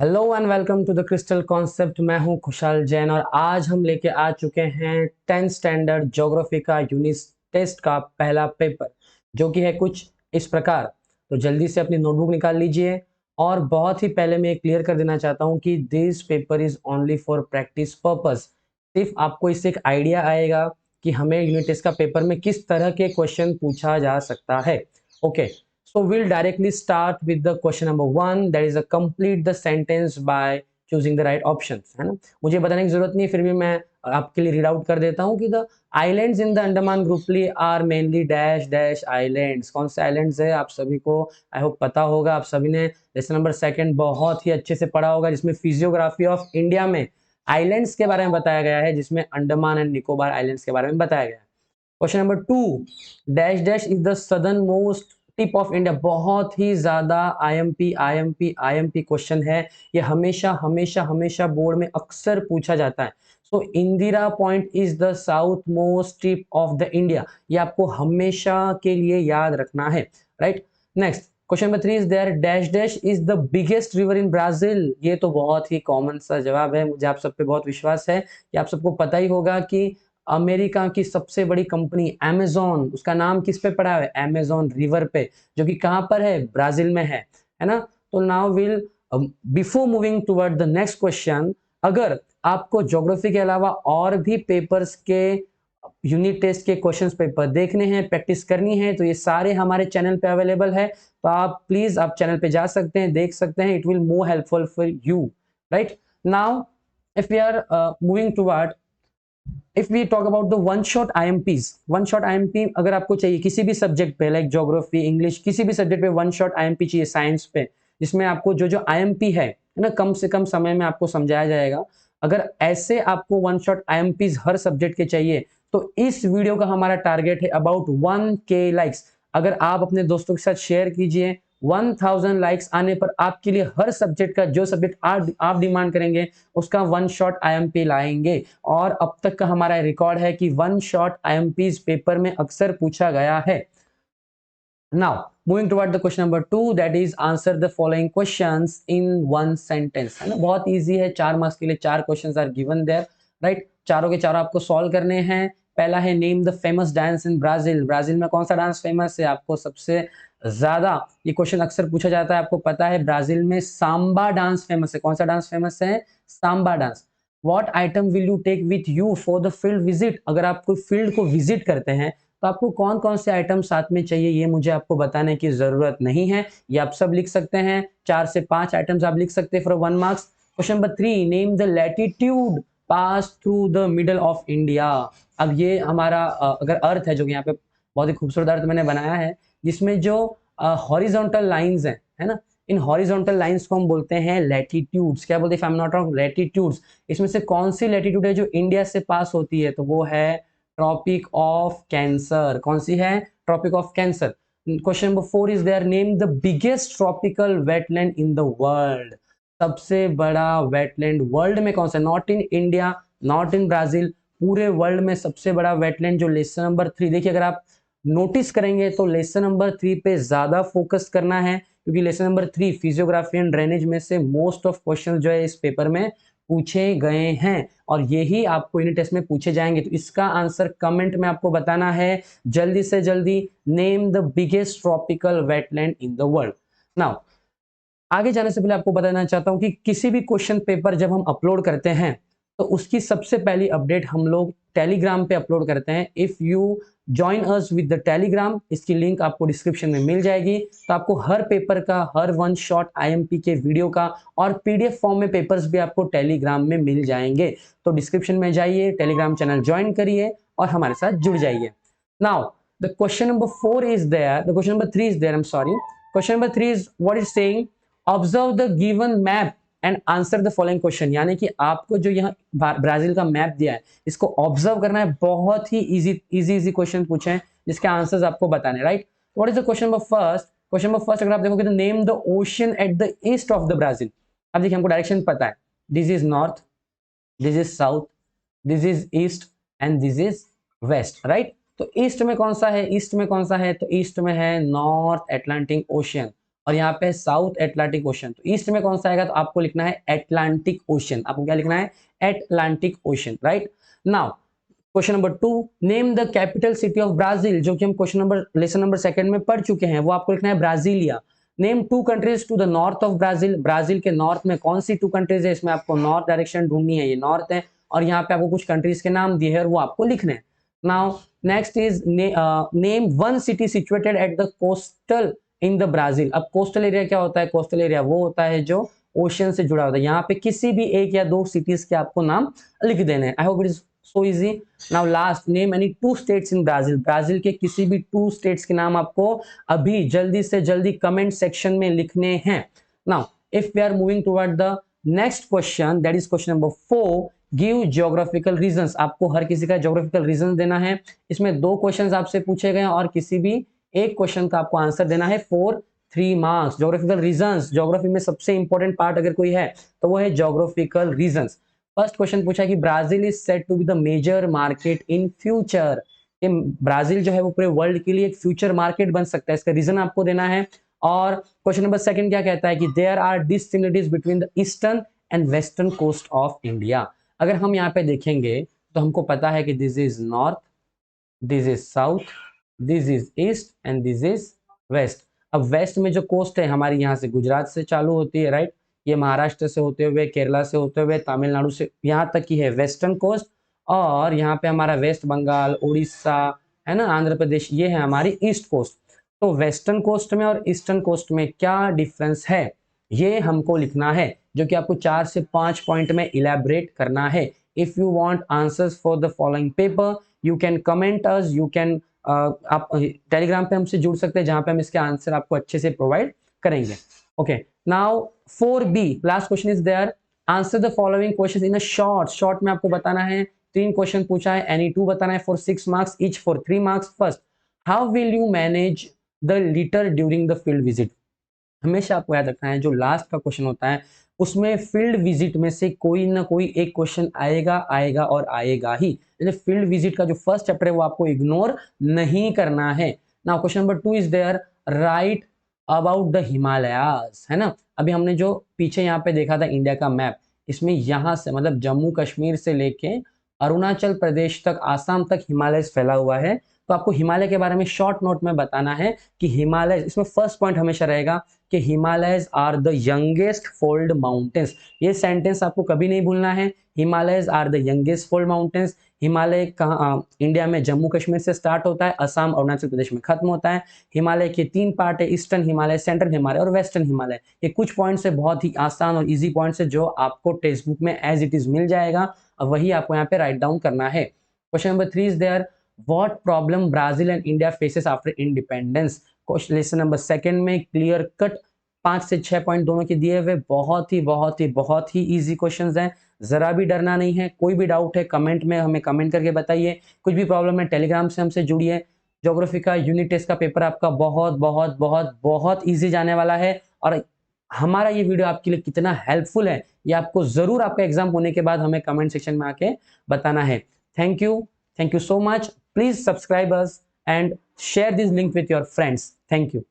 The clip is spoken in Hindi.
Hello and welcome to the crystal concept. मैं हूं खुशहाल जैन और आज हम लेके आ चुके हैं 10th स्टैंडर्ड ज्योग्राफी का यूनिट टेस्ट का पहला पेपर, जो कि है कुछ इस प्रकार। तो जल्दी से अपनी नोटबुक निकाल लीजिए। और बहुत ही पहले मैं क्लियर कर देना चाहता हूं कि this paper is only for practice purpose. सिर्फ आपको इससे एक आइडिया आएगा कि हमें यूनिट टेस्ट का पेपर में किस तरह के क्वेश्चन पूछा जा सकता है। Okay, so we'll directly start with the question number 1, that is a complete the sentence by choosing the right options, है ना। मुझे बताने की जरूरत नहीं है, फिर भी मैं आपके लिए रीड आउट कर देता हूँ कि the islands in the Andaman group are mainly dash dash islands. कौन से आइलैंड्स है आप सभी को आई होप पता होगा। आप सभी ने लेसन नंबर 2 बहुत ही अच्छे से पढ़ा होगा, जिसमें फिजियोग्राफी ऑफ इंडिया में आइलैंड्स के बारे में बताया गया है, जिसमें अंडमान एंड निकोबार आइलैंड्स के बारे में बताया गया है। Question number 2, dash dash is the southern most tip of India. बहुत ही ज्यादा आईएमपी आईएमपी आईएमपी क्वेश्चन है। ये हमेशा हमेशा हमेशा बोर्ड में अक्सर पूछा जाता है। So Indira point is the south most tip of the India. ये आपको हमेशा के लिए याद रखना है, right. Next question number 3 is there dash dash is the biggest river in Brazil. ये तो बहुत ही कॉमन सा जवाब है, मुझे आप सब पे बहुत विश्वास है कि आप सबको पता ही होगा कि अमेरिका की सबसे बड़ी कंपनी अमेज़न, उसका नाम किस पे पड़ा है? अमेज़न रिवर पे, जो कि कहां पर है? ब्राजील में है ना। तो now will before moving toward the next question, अगर आपको ज्योग्राफी के अलावा और भी पेपर्स के यूनिट टेस्ट के क्वेश्चंस पेपर देखने हैं, प्रैक्टिस करनी है, तो ये सारे हमारे चैनल पे अवेलेबल है। तो आप प्लीज आप चैनल पे जा सकते हैं, देख सकते हैं। It will more helpful for you, right. Now if we are moving toward, if we talk about the one shot IMPs, one shot IMP अगर आपको चाहिए किसी भी सब्जेक्ट पे, लाइक ज्योग्राफी, इंग्लिश, किसी भी सब्जेक्ट पे वन शॉट आईएमपी चाहिए, साइंस पे, जिसमें आपको जो जो आईएमपी है ना, कम से कम समय में आपको समझाया जाएगा। अगर ऐसे आपको वन शॉट आईएमपीज हर सब्जेक्ट के चाहिए, तो इस वीडियो का हमारा टारगेट है अबाउट 1K लाइक्स। अगर आप अपने दोस्तों के साथ शेयर कीजिए, 1000 लाइक्स आने पर आपके लिए हर सब्जेक्ट का जो सब्जेक्ट आप डिमांड करेंगे उसका वन शॉट आईएमपी लाएंगे। और अब तक का हमारा रिकॉर्ड है कि वन शॉट आईएमपीज पेपर में अक्सर पूछा गया है। Now, moving toward the question number 2, that is answer the following questions in one sentence, है ना। बहुत इजी है, 4 मार्क्स के लिए 4 questions are given there, right. चारों के चारों आपको सॉल्व करने हैं। पहला है name the famous dance in Brazil. Brazil में कौन सा डांस फेमस है? आपको सबसे ज्यादा ये क्वेश्चन अक्सर पूछा जाता है, आपको पता है ब्राजील में सांबा डांस फेमस है। कौन सा डांस फेमस है? Samba dance. What item will you take with you for the field visit. अगर आप कोई फील्ड को विजिट करते हैं तो आपको कौन कौन से आइटम साथ में चाहिए, ये मुझे आपको बताने की जरूरत नहीं है, ये आप सब लिख सकते हैं। 4 से 5 आइटम्स आप लिख सकते हैं for 1 marks. Question number 3, name the latitude pass through the middle of India. अब ये हमारा अगर अर्थ है, जो कि यहाँ पे बहुत ही खूबसूरत अर्थ मैंने बनाया है, जिसमें जो हॉरिजॉन्टल लाइंस हैं, है ना, इन हॉरिजॉन्टल लाइंस को हम बोलते हैं लैटिट्यूड्स। क्या बोलते हैं? If I am not wrong, latitudes. इसमें से कौन सी लैटिट्यूड है जो इंडिया से पास होती है? तो वो है ट्रॉपिक ऑफ कैंसर। कौन सी है? Tropic of cancer. Question number 4 is there name the biggest tropical wetland in the world. सबसे बड़ा वेटलैंड वर्ल्ड में कौन सा? Not in India, not in Brazil, पूरे वर्ल्ड में सबसे बड़ा वेटलैंड जो लेसन नंबर 3, देखिए अगर आप नोटिस करेंगे तो लेसन नंबर 3 पे ज्यादा फोकस करना है, क्योंकि lesson number 3 physiography and drainage में से मोस्ट ऑफ क्वेश्चन जो है इस पेपर में पूछे गए हैं और यही आपको यूनिट टेस्ट में पूछे जाएंगे। तो इसका आंसर कमेंट में आपको बताना है जल्दी से जल्दी। Name the biggest tropical wetland in the world. Now आगे जाने से पहले आपको बताना चाहता हूं कि किसी भी क्वेश्चन पेपर जब हम अपलोड करते हैं तो उसकी सबसे पहली अपडेट हम लोग टेलीग्राम पे अपलोड करते हैं। If you join us with the Telegram, इसकी लिंक आपको डिस्क्रिप्शन में मिल जाएगी। तो आपको हर पेपर का, हर वन शॉट आईएमपी के वीडियो का और पीडीएफ फॉर्म में पेपर्स भी आपको टेलीग्राम में मिल जाएंगे। तो डिस्क्रिप्शन में जाइए, टेलीग्राम चैनल ज्वाइन करिए और हमारे साथ जुड़ जाइए। Now the question number 4 is there, the question number 3 is there, I am sorry. Question number 3 is what is saying observe the given map and answer the following question. यानी कि आपको जो यहाँ ब्राजील का मैप दिया है इसको ऑब्जर्व करना है। बहुत ही इजी क्वेश्चन पूछे हैं जिसके आंसर्स आपको बताने हैं, right. What is the question number first? Question number first अगर आप देखोगे तो name the ocean at the east of the Brazil. अब देखिए हमको डायरेक्शन पता है, this is north, this is south, this is east and this is west, right. तो ईस्ट में कौन सा है? ईस्ट में कौन सा है? तो ईस्ट में है नॉर्थ अटलांटिक ओशियन। और यहाँ पे साउथ एटलांटिक ओशन। तो ईस्ट में कौन सा आएगा, तो आपको लिखना है एटलांटिक ओशन। आपको क्या लिखना है, Atlantic ocean, right. Now question number 2, name the capital city of Brazil, जो कि हम question number lesson number second में पढ़ चुके हैं, वो आपको लिखना है Brasilia. Name two countries to the north of Brazil, Brazil के नॉर्थ में कौन सी टू कंट्रीज है, इसमें आपको नॉर्थ डायरेक्शन ढूंढनी है, ये नॉर्थ है, और यहाँ पे आपको कुछ कंट्रीज के नाम दिए हैं और वो आपको लिखने हैं। Now next is name one city situated at the coastal in the Brazil. अब कोस्टल एरिया क्या होता है, कोस्टल एरिया वो होता है जो ओशन से जुड़ा होता है। यहाँ पे किसी भी एक या दो सिटीज के आपको नाम लिख देने हैं। I hope it is so easy. Now last, name any two states in Brazil, Brazil के किसी भी टू स्टेट्स के नाम आपको अभी जल्दी से जल्दी कमेंट सेक्शन में लिखने हैं। Now if we are moving toward the next question, that is question number 4, give geographical reasons. आपको हर किसी का ज्योग्राफिकल रीजन देना है। इसमें 2 क्वेश्चंस आपसे पूछे गए और किसी भी एक क्वेश्चन का आपको आंसर देना है for 3 marks. Geographical reasons, geography में सबसे इंपॉर्टेंट पार्ट अगर कोई है तो वो है ज्योग्राफिकल रीजंस। फर्स्ट क्वेश्चन पूछा कि Brazil is set to be the major market in future. Brazil जो है वो पूरे वर्ल्ड के लिए एक फ्यूचर मार्केट बन सकता है, इसका रीजन आपको देना है। और क्वेश्चन नंबर सेकंड क्या कहता है कि there are dissimilarities between the eastern and western coast of India. अगर हम यहाँ पे देखेंगे तो हमको पता है कि this is north, this is south, this is east and this is west. अब वेस्ट में जो कोस्ट है हमारी यहाँ से गुजरात से चालू होती है, राइट, ये महाराष्ट्र से होते हुए, केरला से होते हुए, तमिलनाडु से, यहाँ तक की है वेस्टर्न कोस्ट। और यहाँ पे हमारा वेस्ट बंगाल, उड़ीसा है ना, आंध्र प्रदेश, ये है हमारी ईस्ट कोस्ट। तो वेस्टर्न कोस्ट में और ईस्टर्न कोस्ट में क्या डिफरेंस है, ये हमको लिखना है, जो कि आपको 4 से 5 पॉइंट में इलेबरेट करना है। If you want answers for the following paper, you can comment us, you can आप टेलीग्राम पे हमसे जुड़ सकते हैं, जहां पे हम इसके आंसर आपको अच्छे से प्रोवाइड करेंगे। Okay, now 4B, last question is there, answer the following question in a short. Short में आपको बताना है, 3 क्वेश्चन पूछा है, एनी 2 बताना है for 6 marks, each for 3 marks. First, how will you manage the litre during the field visit. हमेशा आपको याद रखना है, जो लास्ट का क्वेश्चन होता है उसमें फील्ड विजिट में से कोई ना कोई एक क्वेश्चन आएगा आएगा और आएगा ही। फील्ड विजिट का जो फर्स्ट चैप्टर है वो आपको इग्नोर नहीं करना है। Now question number 2 is there, right about the Himalayas, है ना। अभी हमने जो पीछे यहाँ पे देखा था इंडिया का मैप, इसमें यहाँ से मतलब जम्मू कश्मीर से लेके अरुणाचल प्रदेश तक, आसाम तक हिमालय फैला हुआ है। तो आपको हिमालय के बारे में शॉर्ट नोट में बताना है कि हिमालय, इसमें फर्स्ट पॉइंट हमेशा रहेगा कि Himalayas are the youngest fold mountains. ये सेंटेंस आपको कभी नहीं भूलना है, Himalayas are the youngest fold mountains. Himalaya कहाँ, इंडिया में जम्मू कश्मीर से स्टार्ट होता है, असम अरुणाचल प्रदेश में खत्म होता है। हिमालय के 3 पार्ट है, ईस्टर्न हिमालय, सेंट्रल हिमालय और वेस्टर्न हिमालय। ये कुछ पॉइंट्स है, बहुत ही आसान और इजी पॉइंट्स है, जो आपको टेक्स्ट बुक में एज इट इज मिल जाएगा और वही आपको यहाँ पे राइट डाउन करना है। Question number 3 is there, what problem Brazil and India faces after independence. Lesson number second में क्लियर कट 5 से 6 पॉइंट दोनों के दिए हुए, बहुत ही इजी क्वेश्चंस हैं। जरा भी डरना नहीं है, कोई भी डाउट है कमेंट में हमें कमेंट करके बताइए, कुछ भी प्रॉब्लम है टेलीग्राम से हमसे जुड़िए। ज्योग्राफी का यूनिट टेस्ट का पेपर आपका बहुत इजी जाने वाला है, और हमारा ये वीडियो आपके लिए कितना हेल्पफुल है ये आपको जरूर आपका एग्जाम होने के बाद हमें कमेंट सेक्शन में आके बताना है। Thank you so much, please subscribe us and share this link with your friends. Thank you.